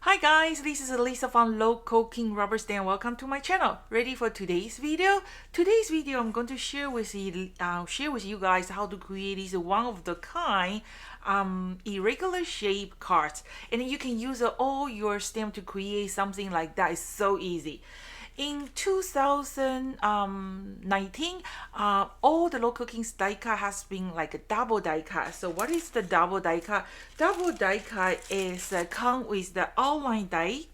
Hi guys, this is Lisa from Local King Rubber Stamp. Welcome to my channel. Ready for today's video? Today's video, I'm going to share with you guys how to create these one of the kind irregular shape cards, and you can use all your stamp to create something like that. It's so easy. In 2019, all the local kings die cut has been like a double die cut. So what is the double die cut? Double die cut is come with the outline die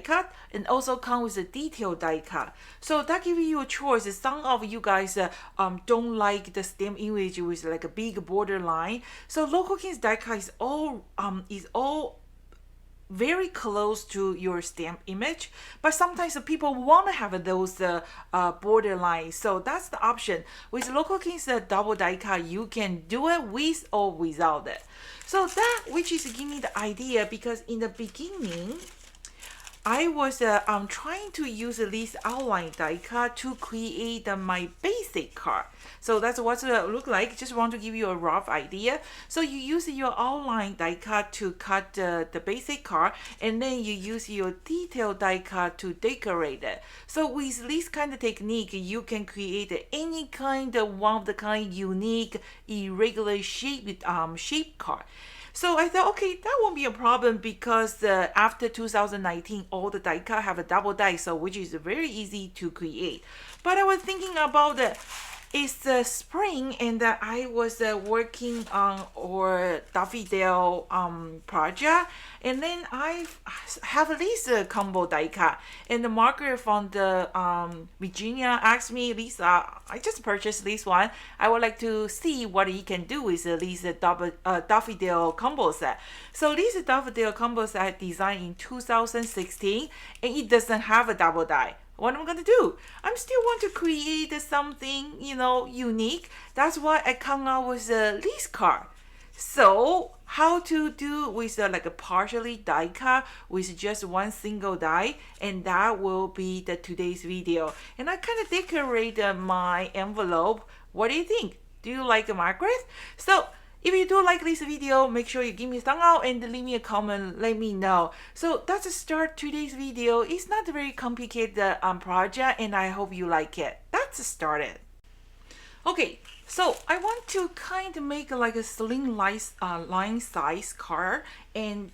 cut and also come with a detailed die cut. So that gives you a choice. Some of you guys don't like the stamp image with like a big border line. So local kings die cut is all very close to your stamp image, but sometimes people want to have those border lines, so that's the option. With local kings double die cut, you can do it with or without it. So that which is giving me the idea, because in the beginning I was trying to use this outline die cut to create my basic card. So that's what it look like. Just want to give you a rough idea. So you use your outline die cut to cut the basic card, and then you use your detailed die cut to decorate it. So with this kind of technique, you can create any kind of one of the kind unique irregular shape card. So I thought, okay, that won't be a problem, because after 2019, all the die cut have a double die, so which is very easy to create. But I was thinking about it's spring, and I was working on our Daffodil project, and then I have this combo die cut, and the marker from the Virginia asked me, Lisa, I just purchased this one, I would like to see what you can do with this Daffodil combo set. So this Daffodil combo set designed in 2016, and it doesn't have a double die. What am I going to do? I'm still want to create something, unique. That's why I come out with this card. So how to do with like a partially die cut with just one single die, and that will be today's video. And I kind of decorate my envelope. What do you think? Do you like markers? So if you do like this video, make sure you give me a thumbs up and leave me a comment, let me know. So that's start today's video. It's not a very complicated project, and I hope you like it. That's started. Okay, so I want to kind of make like a sling line size card, and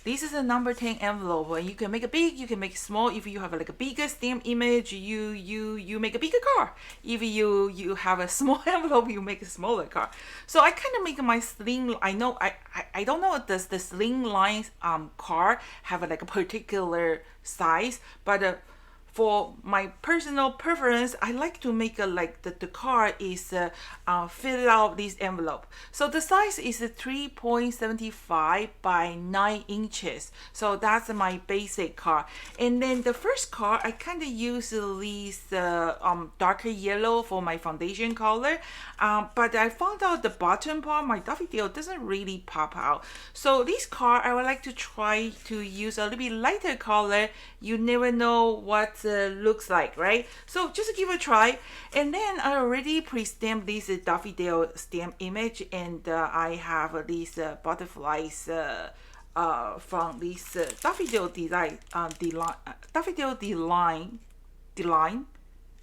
this is a number 10 envelope. And you can make it big, you can make it small. If you have like a bigger stamp image, you make a bigger card. If you have a small envelope, you make a smaller card. So I kind of make my sling. I don't know, does the sling line card have like a particular size, but for my personal preference, I like to make like the card is fill out this envelope. So the size is 3.75 by 9 inches. So that's my basic card. And then the first card, I kind of use this darker yellow for my foundation color. But I found out the bottom part, my Daffodil doesn't really pop out. So this card, I would like to try to use a little bit lighter color. You never know what looks like, right? So just give it a try. And then I already pre-stamped this Daffodil stamp image, and I have these butterflies from this Daffodil Delight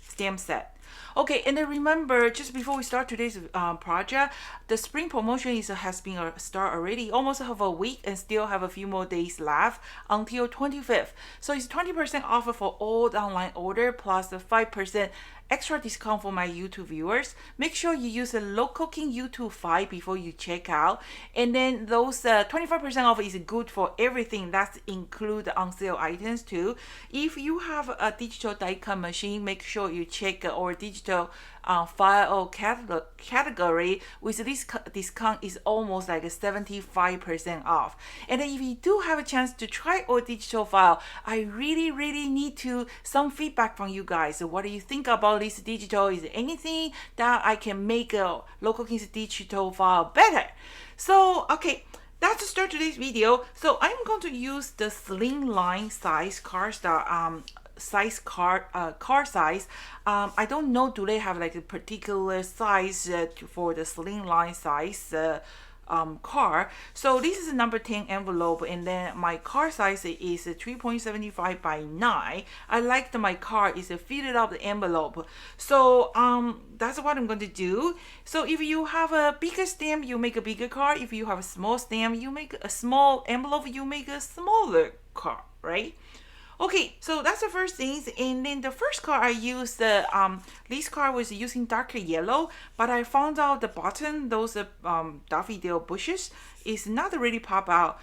stamp set. Okay, and then remember, just before we start today's project, the spring promotion has been start already, almost have a week, and still have a few more days left until 25th. So it's 20% offer for all the online order, plus a 5% extra discount for my YouTube viewers. Make sure you use the local king YouTube 5 before you check out. And then those 25% off is good for everything. That's include on sale items too. If you have a digital die cut machine, make sure you check our digital file category. With this discount is almost like a 75% off. And then if you do have a chance to try our digital file, I really need some feedback from you guys. So what do you think about this digital? Is there anything that I can make a local kings digital file better? So okay, that's to start today's video. So I'm going to use the sling line size card size. I don't know, do they have like a particular size for the sling line size car. So this is a number 10 envelope, and then my car size is 3.75 by 9. I like that my car is fitted up the envelope. So that's what I'm going to do. So if you have a bigger stamp, you make a bigger car. If you have a small stamp, you make a small envelope, you make a smaller car, right? Okay, so that's the first things. And then the first card I used, this card was using darker yellow, but I found out the bottom, those daffodil bushes, is not really pop out.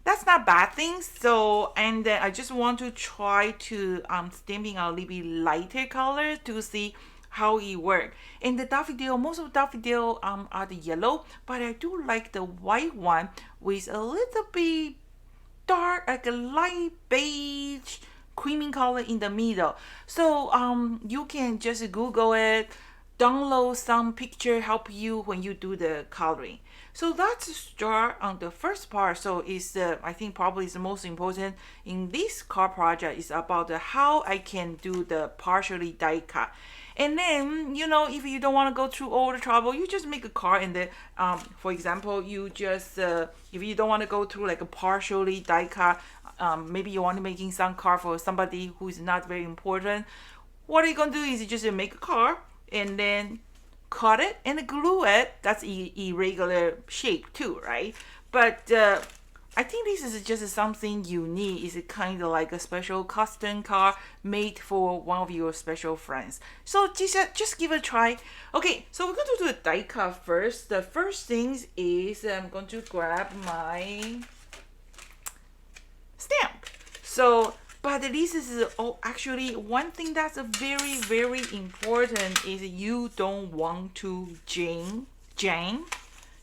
That's not bad things. So, and then I just want to try to stamping a little bit lighter color to see how it works. And the daffodil, most of the daffodil are the yellow, but I do like the white one with a little bit dark, like a light beige creamy color in the middle. So you can just Google it, download some picture, help you when you do the coloring. So let's start on the first part. So it's I think probably is the most important in this card project is about how I can do the partially die cut. And then, you know, if you don't want to go through all the trouble, you just make a card. And then, for example, you just, if you don't want to go through like a partially die cut, maybe you want to making some card for somebody who is not very important. What are you going to do is you just make a card and then cut it and glue it. That's irregular shape too, right? But I think this is just something unique. It's kind of like a special custom card made for one of your special friends. So just give it a try. Okay, so we're going to do the die cut first. The first thing is I'm going to grab my stamp. So, but this is actually one thing that's very, very important is you don't want to jam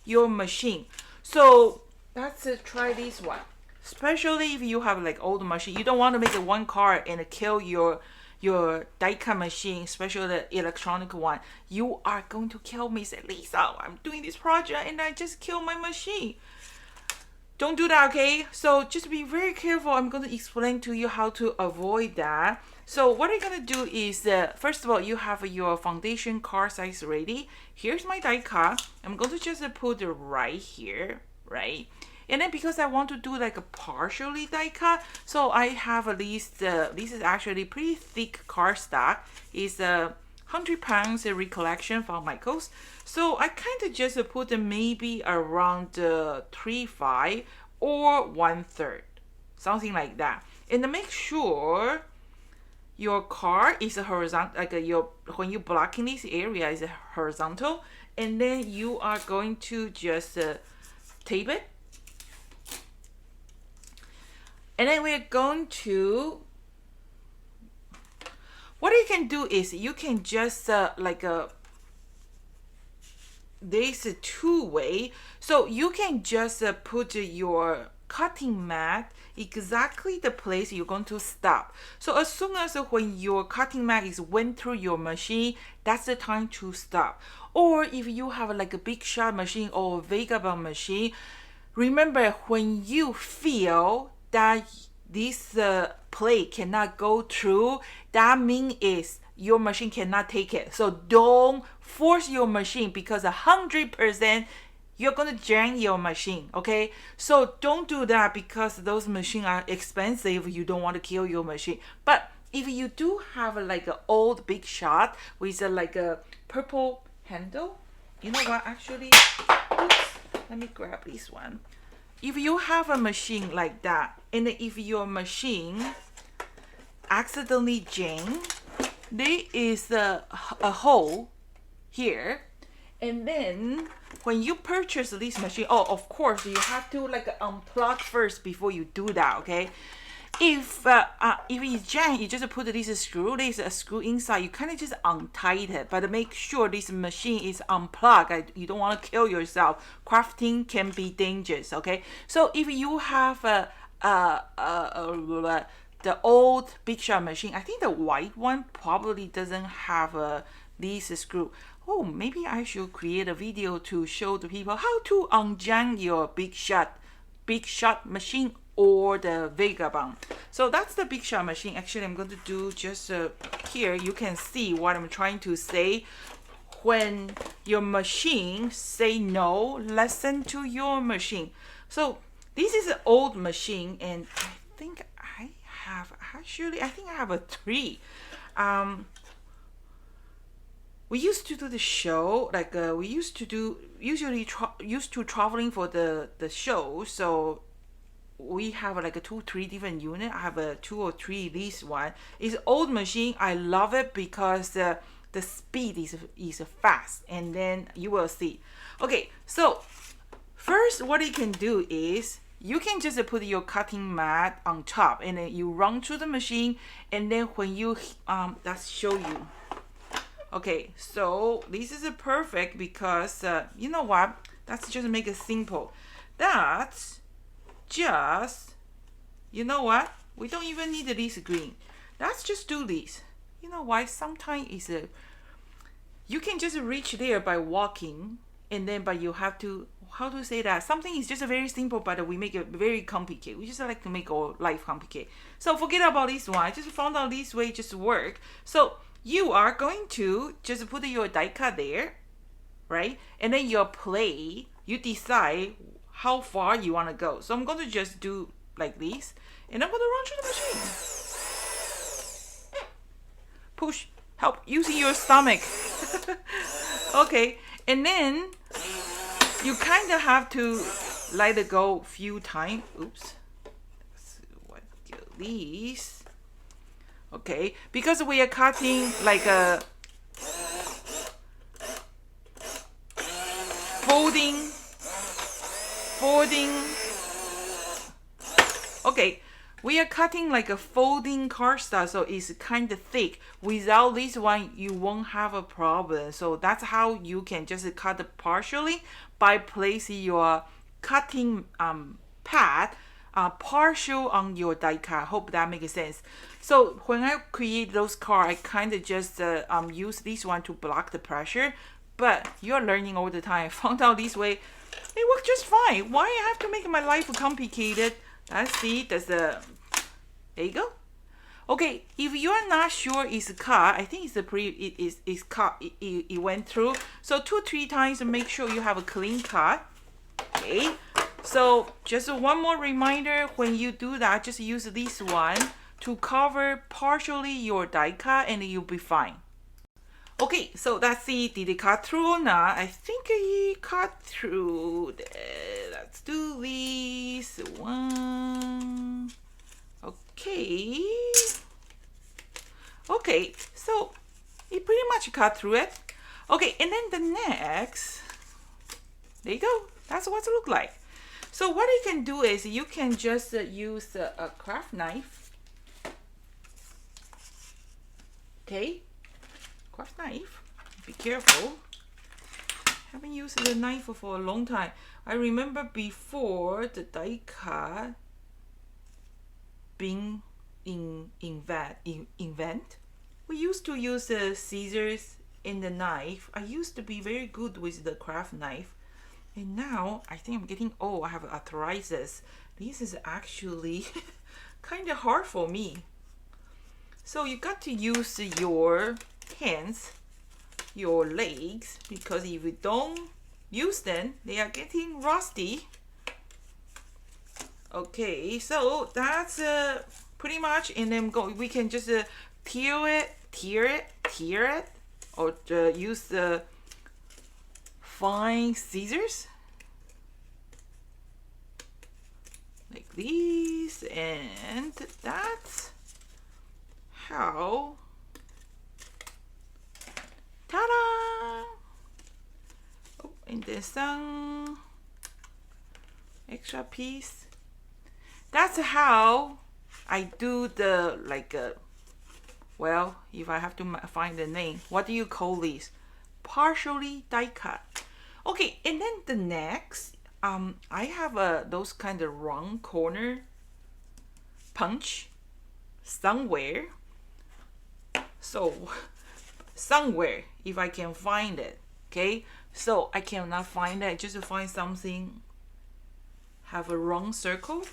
your machine. So let's try this one. Especially if you have like old machine, you don't want to make one card and kill your die cut machine, especially the electronic one. You are going to kill me. Say, Lisa, I'm doing this project and I just kill my machine. Don't do that, okay? So just be very careful. I'm going to explain to you how to avoid that. So what I'm going to do is, first of all, you have your foundation card size ready. Here's my die cut. I'm going to just put it right here, right? And then because I want to do like a partially die cut, so I have at least, this is actually pretty thick cardstock. It's 100 pounds recollection from Michael's. So I kind of just put maybe around 3/5 or 1/3, something like that. And to make sure your card is a horizontal, like when you blocking this area is horizontal, and then you are going to just tape it. And then we're going to, what you can do is you can just there's a two-way. So you can just put your cutting mat exactly the place you're going to stop. So as soon as when your cutting mat is went through your machine, that's the time to stop. Or if you have like a big shot machine or a vagabond machine, remember when you feel that this plate cannot go through, that means is your machine cannot take it. So don't force your machine because 100% you're gonna jam your machine, okay? So don't do that because those machines are expensive. You don't want to kill your machine. But if you do have like an old big shot with like a purple handle, you know what? Actually, oops, let me grab this one. If you have a machine like that, and if your machine accidentally jam, there is a hole here, and then when you purchase this machine, oh, of course you have to like unplug first before you do that, okay? If it's jam, you just put this screw. There's a screw inside. You kind of just untie it, but make sure this machine is unplugged. You don't want to kill yourself. Crafting can be dangerous. Okay, so if you have the old big shot machine, I think the white one probably doesn't have this screw. Oh, maybe I should create a video to show the people how to unjam your big shot machine or the vagabond. So that's the big shot machine. Actually, I'm going to do just here. You can see what I'm trying to say. when your machine say no, listen to your machine. So this is an old machine, and I think I have a 3. We used to do the show, like we used to traveling for the show. So we have like a 2-3 different unit. I have a 2 or 3. This one is old machine. I love it because the speed is fast, and then you will see. Okay, so first what you can do is you can just put your cutting mat on top, and then you run through the machine, and then when you let's show you. Okay, so this is perfect because you know what? Let's just make it simple. That's just, you know what? We don't even need this green. Let's just do this. You know why? Sometimes it's you can just reach there by walking, and then but you have to, how to say that? Something is just very simple, but we make it very complicated. We just like to make our life complicated. So forget about this one. I just found out this way just work. So you are going to just put your die cut there, right? And then your play, you decide how far you want to go. So I'm going to just do like this, and I'm going to run through the machine. Push, help using your stomach. Okay, and then you kind of have to let it go a few times. Oops. Let's see what these. Okay, because we are cutting like a folding. Okay, we are cutting like a folding cardstock, so it's kind of thick. Without this one, you won't have a problem. So that's how you can just cut it partially by placing your cutting pad partial on your die cut. Hope that makes sense. So when I create those cards, I kind of just use this one to block the pressure. But you're learning all the time. I found out this way, it works just fine. Why I have to make my life complicated? Let's see. There's a. There you go. Okay, if you're not sure it's cut, I think it's cut. It went through. So 2-3 times to make sure you have a clean cut. Okay. So just one more reminder, when you do that, just use this one to cover partially your die cut, and you'll be fine. Okay, so let's see, did it cut through or not? I think it cut through. Let's do this one. Okay. Okay, so it pretty much cut through it. Okay, and then the next, there you go. That's what it looks like. So what you can do is you can just use a craft knife. Okay, craft knife. Be careful. Haven't used the knife for a long time. I remember before the die cut being invent, we used to use the scissors and the knife. I used to be very good with the craft knife. And now, I think I'm getting old. I have arthritis. This is actually kind of hard for me. So you got to use your hands, your legs, because if you don't use them, they are getting rusty. Okay, so that's pretty much. And then we can just tear it, or use the fine scissors like these, and that's how, ta-da! Oh, and there's some extra piece. That's how I do the, like well, if I have to find the name, what do you call this? Partially die cut. Okay, and then the next, I have those kind of round corner punch somewhere. So somewhere, if I can find it, okay. So I cannot find it. Just to find something have a round circle,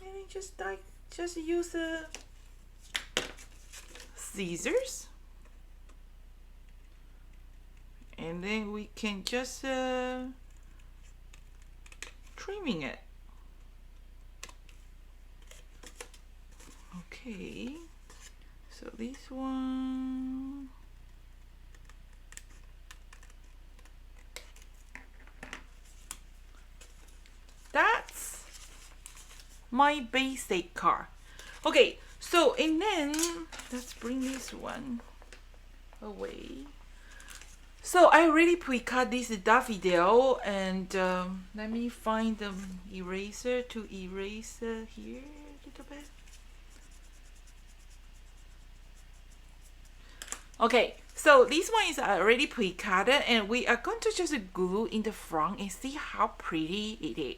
and just use the scissors. and then we can just trimming it. Okay, so this one, that's my basic card. Okay, so and then let's bring this one away. So I already pre-cut this daffodil, and let me find the eraser to erase here a little bit. Okay, so this one is already pre-cut, and we are going to just glue in the front and see how pretty it is.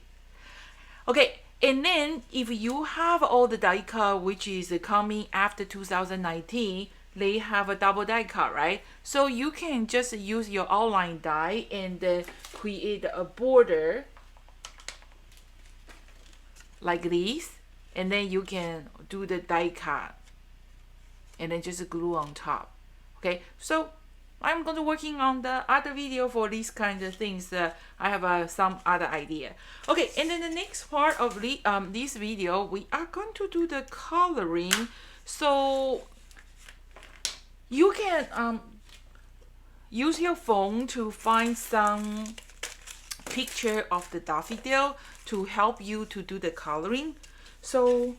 Okay, and then if you have all the die cut which is coming after 2019, they have a double die cut, right? So you can just use your outline die and create a border like this, and then you can do the die cut and then just glue on top. Okay, so I'm going to working on the other video for these kind of things. I have some other idea. Okay, and then the next part of the, this video, we are going to do the coloring. So you can use your phone to find some picture of the daffodil to help you to do the coloring. So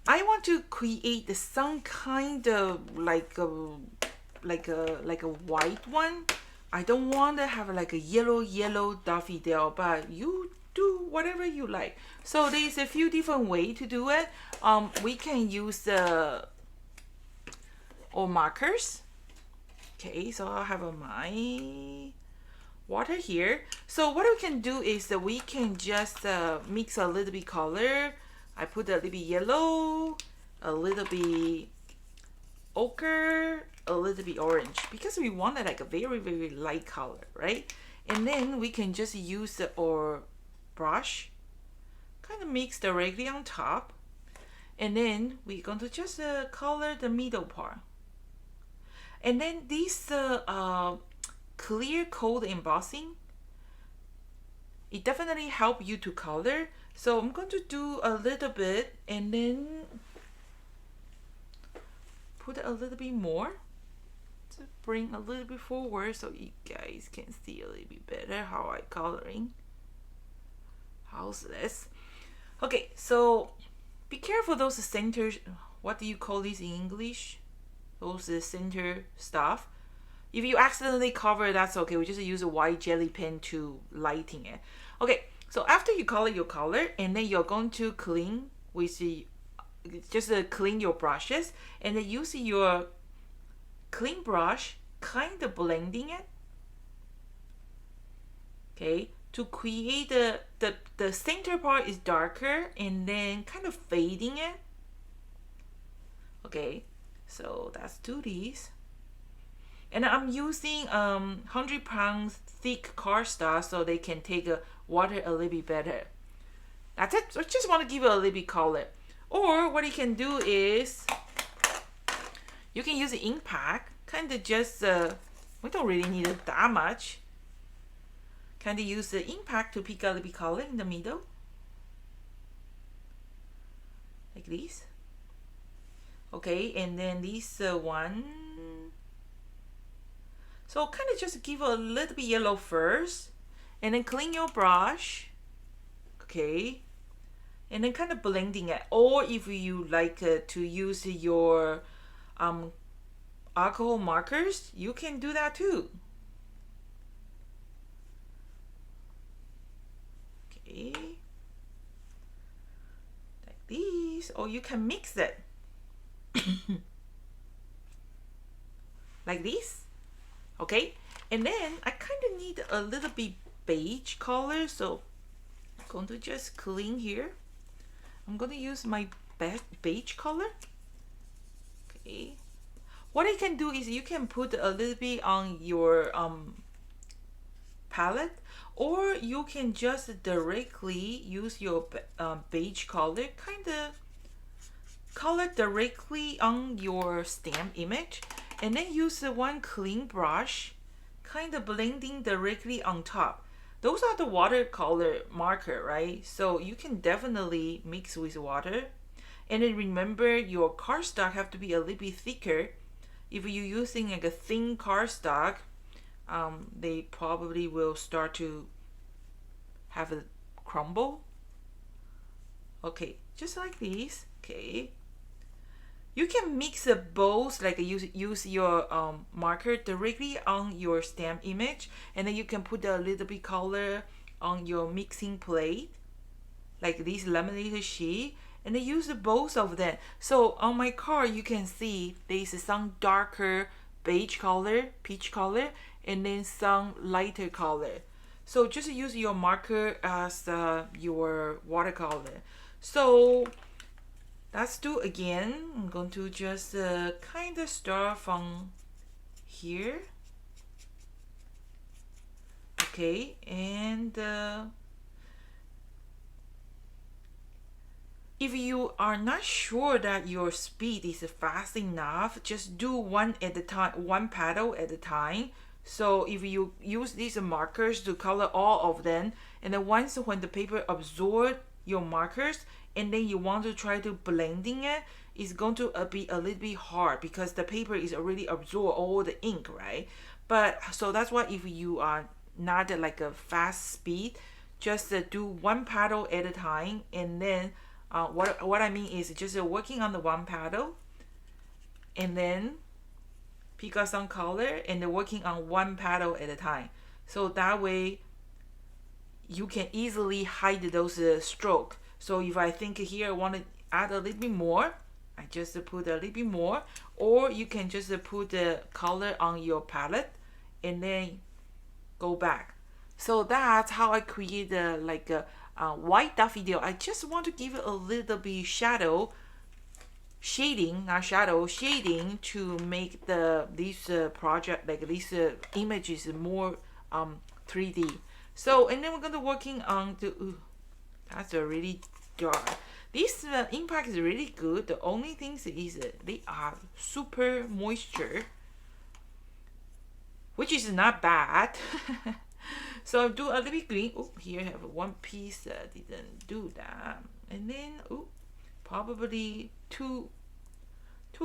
I want to create some kind of like a white one. I don't want to have like a yellow daffodil, but you do whatever you like. So there's a few different ways to do it. We can use or markers. Okay, so I'll have my water here. So what we can do is that we can just mix a little bit color. I put a little bit yellow, a little bit ochre, a little bit orange, because we want it like a very light color, right? And then we can just use our brush, kind of mix directly on top, and then we're going to just color the middle part. And then this clear coat embossing, it definitely help you to color. So I'm going to do a little bit and then put a little bit more to bring a little bit forward so you guys can see a little bit better how I coloring. How's this? Okay, so be careful those centers. What do you call this in English? Those center stuff. If you accidentally cover, that's okay. We just use a white jelly pen to lighten it. Okay. So after you color your color, and then you're going to clean with the, just clean your brushes, and then use your clean brush, kind of blending it, okay, to create the center part is darker, and then kind of fading it. Okay, so let's do this. And I'm using 100 pounds thick cardstock so they can take water a little bit better. That's it. So I just want to give it a little bit color. Or what you can do is you can use the ink pack. Kind of just we don't really need it that much. Kind of use the ink pack to pick a little bit color in the middle, like this. Okay, and then this one. So kind of just give a little bit yellow first, and then clean your brush, okay, and then kind of blending it. Or if you like to use your alcohol markers, you can do that too. Okay, like this, or you can mix it like this. Okay, and then I kind of need a little bit beige color, so I'm going to just clean here. I'm going to use my beige color. Okay, what I can do is you can put a little bit on your palette, or you can just directly use your beige color, kind of color directly on your stamp image. and then use one clean brush, kind of blending directly on top. Those are the watercolor marker, right? So you can definitely mix with water. And then remember, your cardstock have to be a little bit thicker. If you're using like a thin cardstock, they probably will start to have a crumble. Okay, just like this. Okay, you can mix both, like use your marker directly on your stamp image, and then you can put a little bit color on your mixing plate, like this laminated sheet, and then use both of them. So on my card, you can see there's some darker beige color, peach color, and then some lighter color. So just use your marker as your watercolor. So let's do again. I'm going to just kind of start from here. Okay, and if you are not sure that your speed is fast enough, just do one at a time, one petal at a time. So if you use these markers to color all of them, and then once when the paper absorb your markers, and then you want to try to blending it, it's going to be a little bit hard because the paper is already absorb all the ink, right? But so that's why if you are not like a fast speed, just do one petal at a time, and then what I mean is just working on the one petal, and then pick up some color and then working on one petal at a time. So that way you can easily hide those stroke. So if I think here I want to add a little bit more, I just put a little bit more, or you can just put the color on your palette and then go back. So that's how I create like a white daffodil. I just want to give it a little bit shadow, shading, not shadow, shading, to make this project, like these images more 3D. So, and then we're gonna working on the, that's a really dark. This impact is really good. The only thing is they are super moisture, which is not bad. So I'll do a little bit green. Oh, here I have one piece that didn't do that. And then, oh, probably two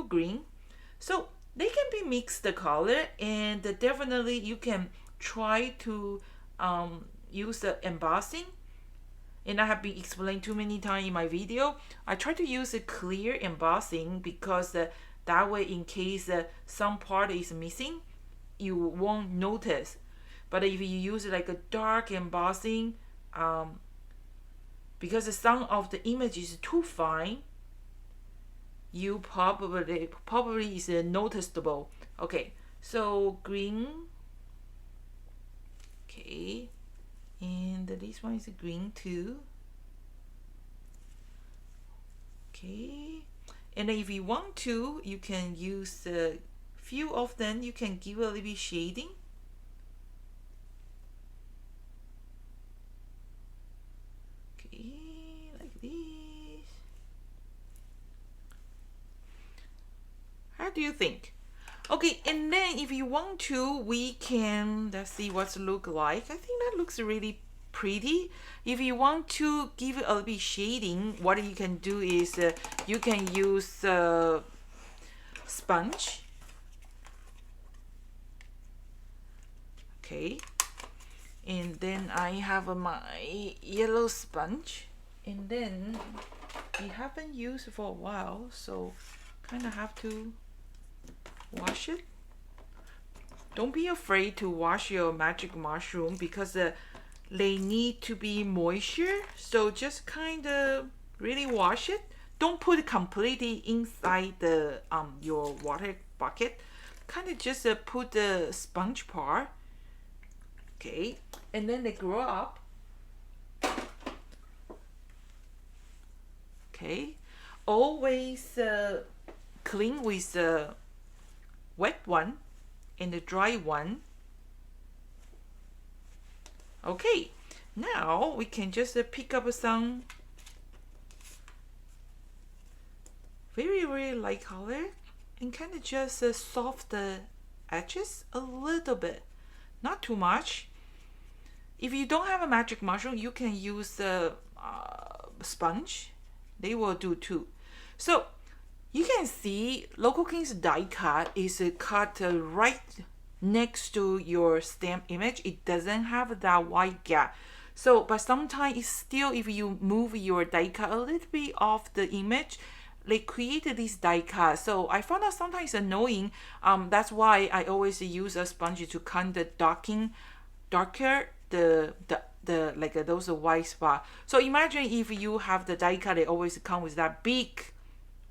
green. So they can be mixed the color, and definitely you can try to use the embossing. And I have been explained too many times in my video. I try to use a clear embossing because that way, in case some part is missing, you won't notice. But if you use like a dark embossing, because some of the image is too fine, you probably is noticeable. Okay, so green. Okay, and this one is green too. Okay, and if you want to, you can use a few of them. You can give a little bit shading. How do you think? Okay, and then if you want to, we can, let's see what's look like. I think that looks really pretty. If you want to give it a little bit shading, what you can do is you can use sponge. Okay, and then I have my yellow sponge, and then we haven't used for a while, so kind of have to wash it. Don't be afraid to wash your magic mushroom because they need to be moisture, so just kind of really wash it. Don't put it completely inside the your water bucket. Kind of just put the sponge part. Okay, and then they grow up. Okay, always clean with the wet one and the dry one. Okay, now we can just pick up some very light color and kind of just soft the edges a little bit, not too much. If you don't have a magic mushroom, you can use the sponge. They will do too. So you can see Local King's die cut is cut right next to your stamp image. It doesn't have that white gap. So, but sometimes it's still, if you move your die cut a little bit off the image, they created this die cut. So I found out sometimes it's annoying. That's why I always use a sponge to kind of darker the like those white spot. So imagine if you have the die cut, it always come with that big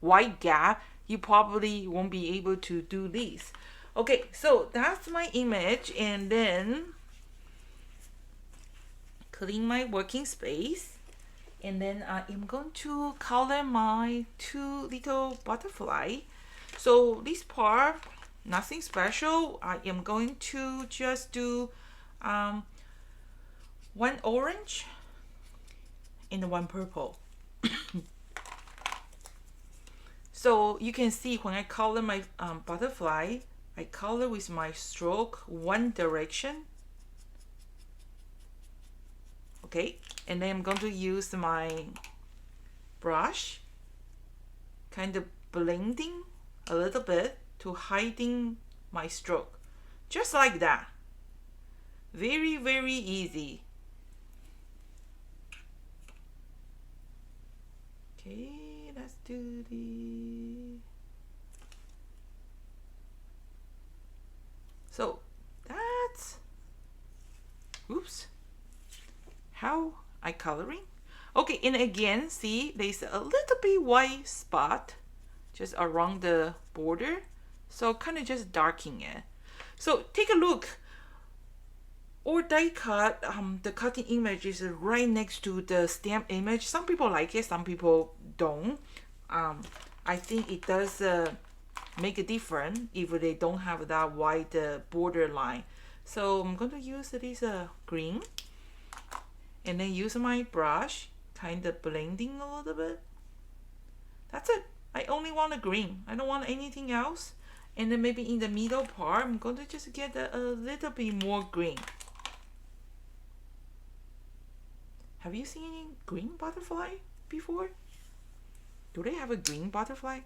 white gap, you probably won't be able to do this. Okay, so that's my image, and then clean my working space, and then I am going to color my two little butterfly. So this part, nothing special. I am going to just do one orange and one purple. So you can see when I color my butterfly, I color with my stroke one direction. Okay, and then I'm going to use my brush, kind of blending a little bit to hiding my stroke. Just like that. Very, very easy. Okay. Let's do so that's how I coloring. Okay, and again, see there's a little bit white spot just around the border, so kind of just darkening it. So take a look. Or die cut, the cutting image is right next to the stamp image. Some people like it, some people don't. I think it does make a difference if they don't have that white border line. So I'm going to use this green, and then use my brush, kind of blending a little bit. That's it. I only want a green. I don't want anything else. And then maybe in the middle part, I'm going to just get a little bit more green. Have you seen any green butterfly before? Do they have a green butterfly?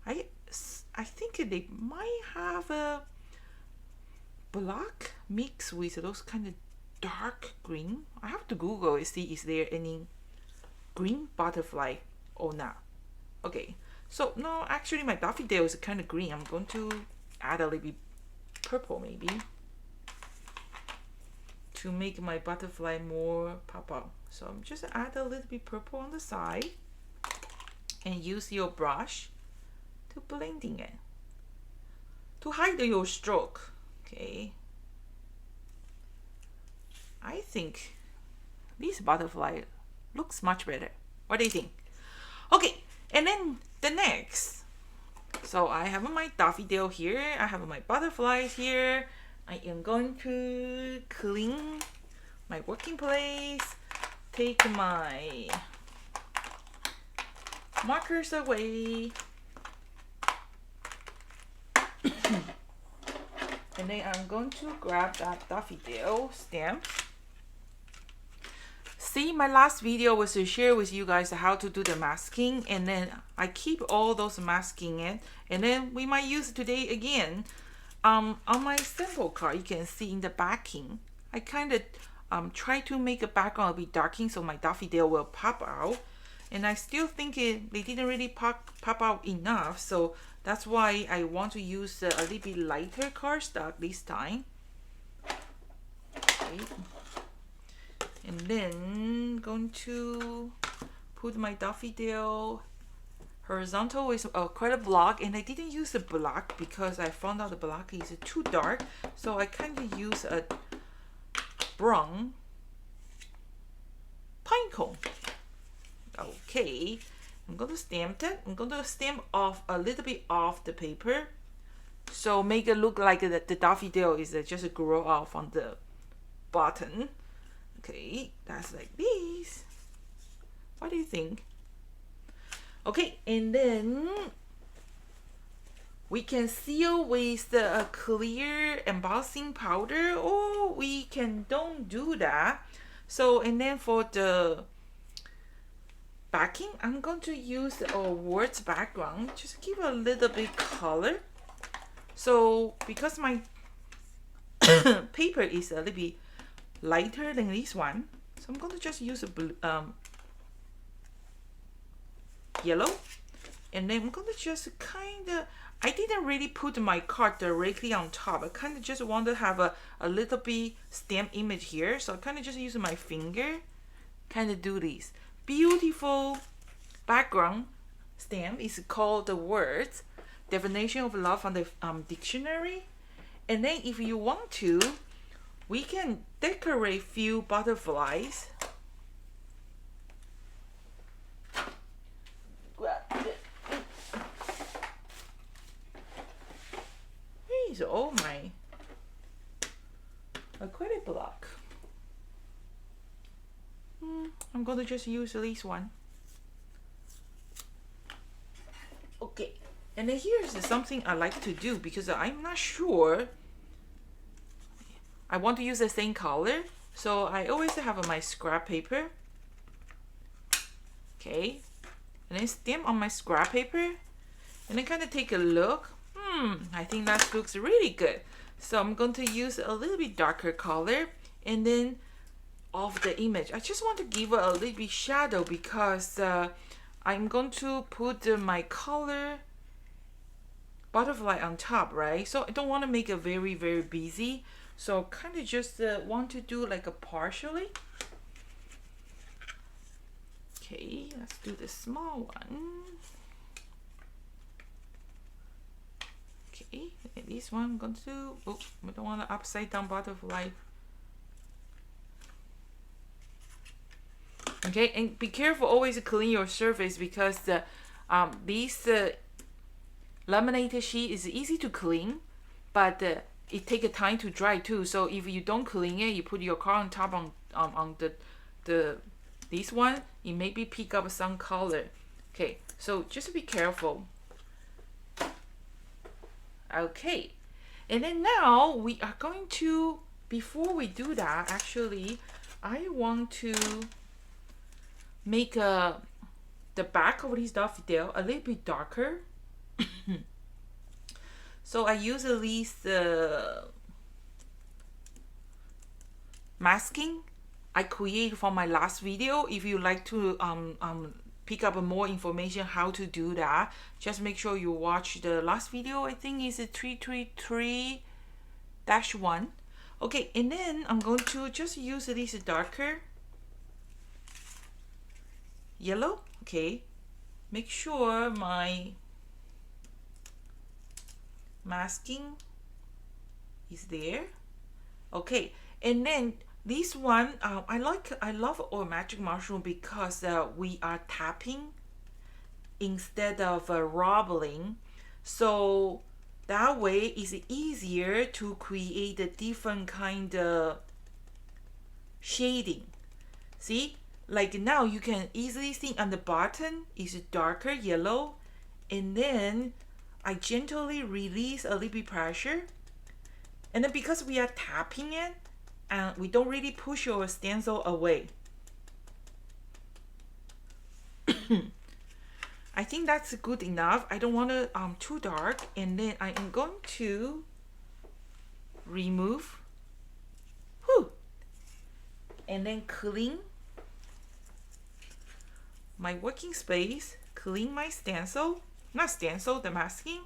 I think they might have a black mix with those kind of dark green. I have to Google and see is there any green butterfly or not. Okay, so no, actually my daffodil is kind of green. I'm going to add a little bit purple maybe to make my butterfly more pop out. So I'm just add a little bit purple on the side and use your brush to blending it to hide your stroke. Okay, I think this butterfly looks much better. What do you think? Okay, and then the next, so I have my daffodil here, I have my butterflies here. I am going to clean my working place, take my markers away, and then I'm going to grab that daffodil stamp. See, my last video was to share with you guys how to do the masking, and then I keep all those masking in, and then we might use it today again. On my sample card, you can see in the backing, I kind of try to make a background a bit darking so my daffodil will pop out, and I still think they didn't really pop out enough, so that's why I want to use a little bit lighter cardstock this time. Okay. And then going to put my daffodil horizontal with quite a block, and I didn't use a block because I found out the block is too dark, so I kind of use a brown pine cone. Okay, I'm going to stamp it. I'm going to stamp off a little bit off the paper, so make it look like the daffodil is just grow off on the bottom. Okay, that's like this. What do you think? Okay, and then We can seal with a clear embossing powder, or we can don't do that. So, and then for the backing, I'm going to use a words background, just give a little bit color. So because my paper is a little bit lighter than this one, so I'm going to just use a blue, yellow, and then I'm going to just kind of, I didn't really put my card directly on top. I kind of just want to have a little bit stamp image here, so I kind of just use my finger, kind of do this beautiful background stamp. Is called the words definition of love from the dictionary. And then if you want to, we can decorate few butterflies. Here's all my acrylic block. I'm going to just use this one. Okay, and then here's something I like to do because I'm not sure I want to use the same color, so I always have my scrap paper. Okay, and then stamp on my scrap paper, and then kind of take a look. I think that looks really good. So I'm going to use a little bit darker color, and then of the image, I just want to give it a little bit shadow because I'm going to put my color butterfly on top, right? So I don't want to make it very busy, so kind of just want to do like a partially. Okay, let's do the small one. Okay, and this one I'm going to, oops, I don't want to upside down butterfly. Okay, and be careful always to clean your surface because this laminated sheet is easy to clean, but it takes time to dry too. So if you don't clean it, you put your card on top on the this one, it maybe pick up some color. Okay, so just be careful. Okay, and then now we are going to, before we do that, actually I want to make the back of this daffodil a little bit darker. So I use at least masking I create from my last video. If you like to pick up more information how to do that, just make sure you watch the last video. I think it's a 333-1. Okay, and then I'm going to just use this darker yellow. Okay, make sure my masking is there. Okay, and then this one I love our magic mushroom because we are tapping instead of rubbling, so that way it's easier to create a different kind of shading. See, like now you can easily see on the bottom is darker yellow, and then I gently release a little bit pressure, and then because we are tapping it and we don't really push your stencil away. I think that's good enough. I don't want it too dark, and then I am going to remove, and then clean my working space, clean my stencil, not stencil, the masking,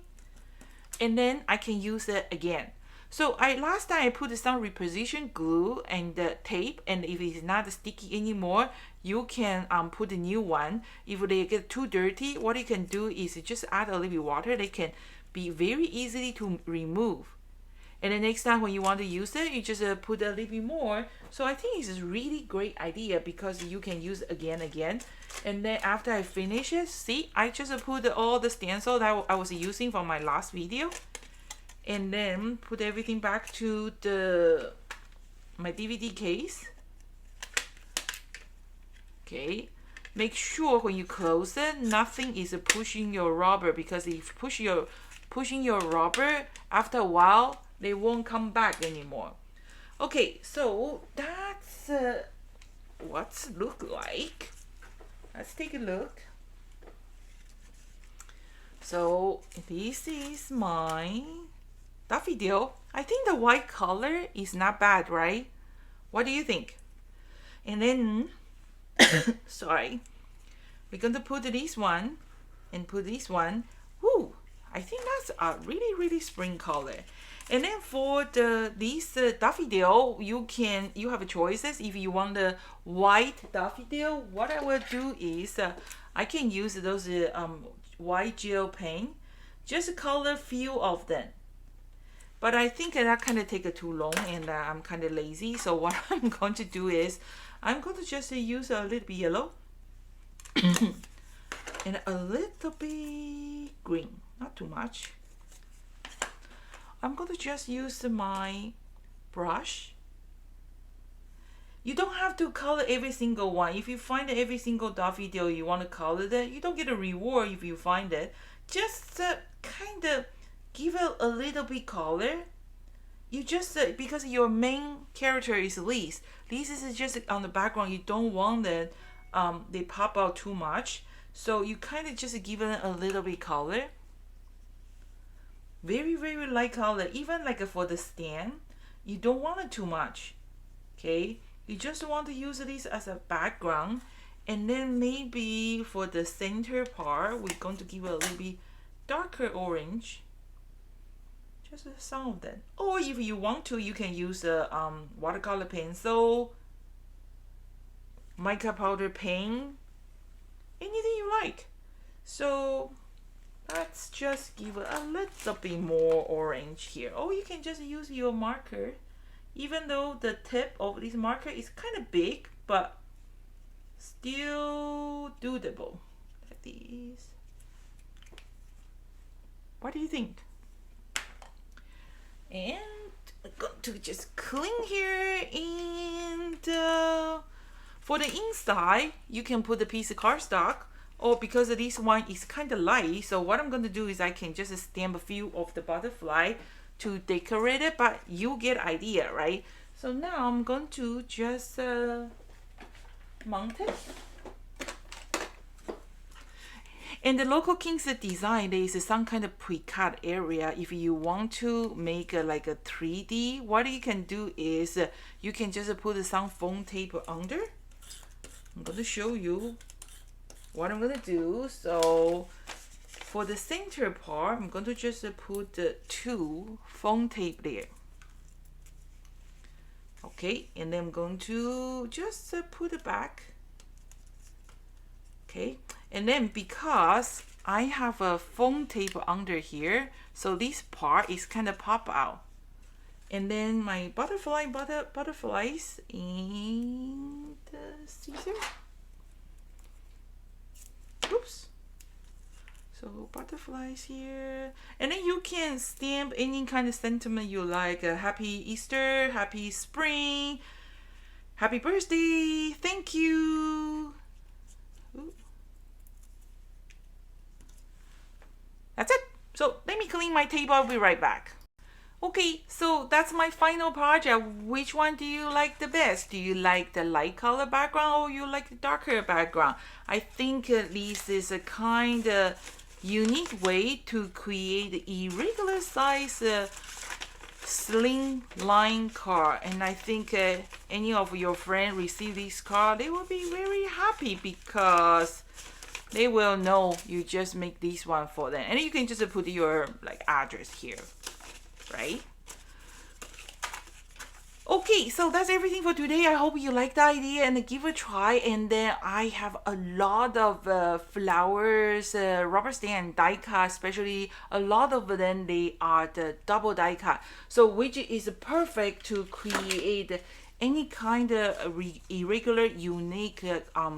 and then I can use it again. So last time I put some reposition glue and tape, and if it's not sticky anymore, you can put a new one. If they get too dirty, what you can do is just add a little bit water. They can be very easily to remove. And the next time when you want to use it, you just put a little bit more. So I think it's a really great idea because you can use again. And then after I finish it, see, I just put all the stencil that I was using from my last video, and then put everything back to my DVD case. Okay, make sure when you close it, nothing is pushing your rubber, because if you push your pushing your rubber, after a while, they won't come back anymore. Okay, so that's what's look like. Let's take a look. So this is my daffodil. I think the white color is not bad, right? What do you think? And then, sorry, we're going to put this one and put this one. Woo! I think that's a really, really spring color. And then for this daffodil, you have choices. If you want the white daffodil, what I will do is I can use those white gel paint, just color few of them. But I think that kind of take too long, and I'm kind of lazy. So what I'm going to do is I'm going to just use a little bit yellow and a little bit green, not too much. I'm going to just use my brush. You don't have to color every single one. If you find every single daffodil you want to color that, you don't get a reward if you find it. Just kind of give it a little bit color. You just because your main character is Liz. Liz is just on the background. You don't want that they pop out too much. So you kind of just give it a little bit color. Very, very light color. Even like for the stand, you don't want it too much. Okay, you just want to use this as a background, and then maybe for the center part, we're going to give it a little bit darker orange. Just some of them. Or if you want to, you can use a watercolor pencil, mica powder paint, anything you like. So let's just give it a little bit more orange here. Or you can just use your marker, even though the tip of this marker is kind of big, but still doable. Like this. What do you think? And I'm going to just clean here, and for the inside, you can put a piece of cardstock, or because this one is kind of light, so what I'm going to do is I can just stamp a few of the butterfly to decorate it, but you get idea, right? So now I'm going to just mount it. In the Local Kings design, there is some kind of pre-cut area. If you want to make like a 3D, what you can do is you can just put some foam tape under. I'm going to show you what I'm going to do. So for the center part, I'm going to just put 2 foam tape there. Okay, and then I'm going to just put it back. Okay, and then because I have a foam tape under here, so this part is kind of pop out. And then my butterflies and scissor. Oops. So butterflies here, and then you can stamp any kind of sentiment you like. Happy Easter, happy spring, happy birthday, thank you. Ooh. That's it. So let me clean my table. I'll be right back. Okay, so that's my final project. Which one do you like the best? Do you like the light color background, or you like the darker background? I think this is a kind of unique way to create irregular size sling line card, and I think any of your friends receive this card, they will be very happy because they will know you just make this one for them, and you can just put your like address here, right? Okay, so that's everything for today. I hope you like the idea and give it a try. And then I have a lot of flowers, rubber stamp die cut, especially a lot of them, they are the double die cut. So which is perfect to create any kind of irregular, unique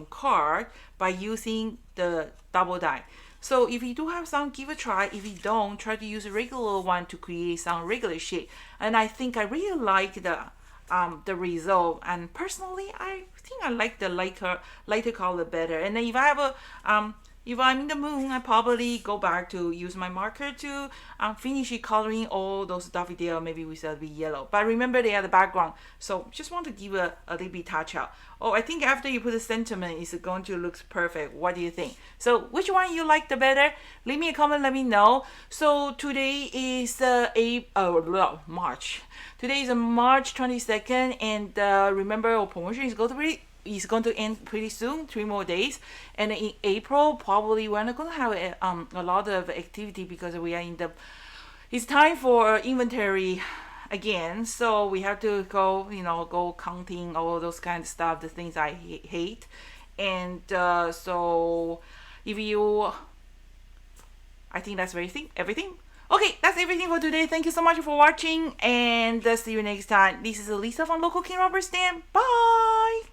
card by using the double die. So if you do have some, give it a try. If you don't, try to use a regular one to create some regular shape. And I think I really like the result. And personally, I think I like the lighter color better. And then if I have a If I'm in the mood, I probably go back to use my marker to finish coloring all those daffodil, maybe with a bit yellow. But remember they are the background, so just want to give a little bit touch up. Oh, I think after you put the sentiment, it's going to look perfect. What do you think? So which one you like the better? Leave me a comment, let me know. So today is March. Today is March 22nd, and remember our promotion is going to end pretty soon, 3 more days. And in April, probably we're not going to have a lot of activity because we are in the, it's time for inventory again. So we have to go, go counting all those kind of stuff, the things I hate. And so if you, I think that's everything. Okay, that's everything for today. Thank you so much for watching, and see you next time. This is Lisa from Local King Rubber Stamp. Bye!